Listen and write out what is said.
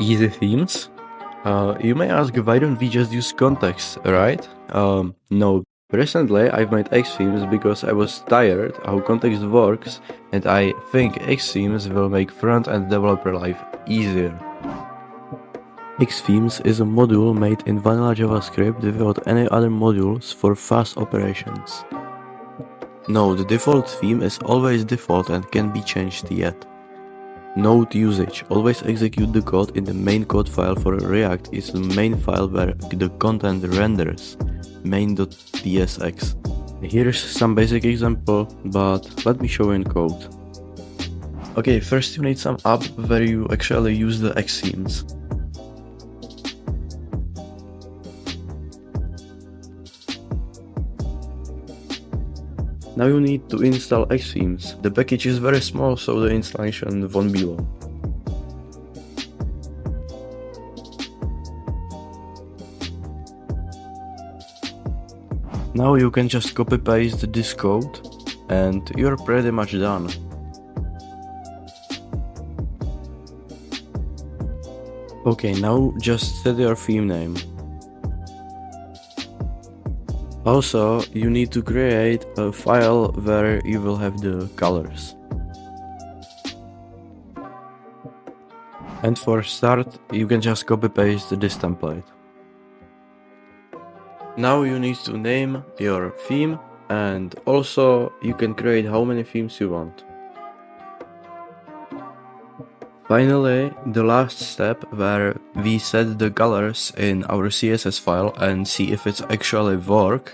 Easy themes? You may ask, why don't we just use context, right? No. Recently, I've made xThemes because I was tired how context works, and I think xThemes will make front-end developer life easier. xThemes is a module made in vanilla JavaScript without any other modules for fast operations. No, the default theme is always default and can't be changed yet. Note usage. Always execute the code in the main code file for React is the main file where the content renders, main.tsx. Here's some basic example, but let me show you in code. Okay, first you need some app where you actually use the xThemes. Now you need to install xThemes. The package is very small, so the installation won't be long. Now you can just copy paste this code and you're pretty much done. Okay, now just set your theme name. Also, you need to create a file where you will have the colors. And for start, you can just copy paste this template. Now you need to name your theme, and also you can create how many themes you want. Finally, the last step where we set the colors in our CSS file and see if it's actually work.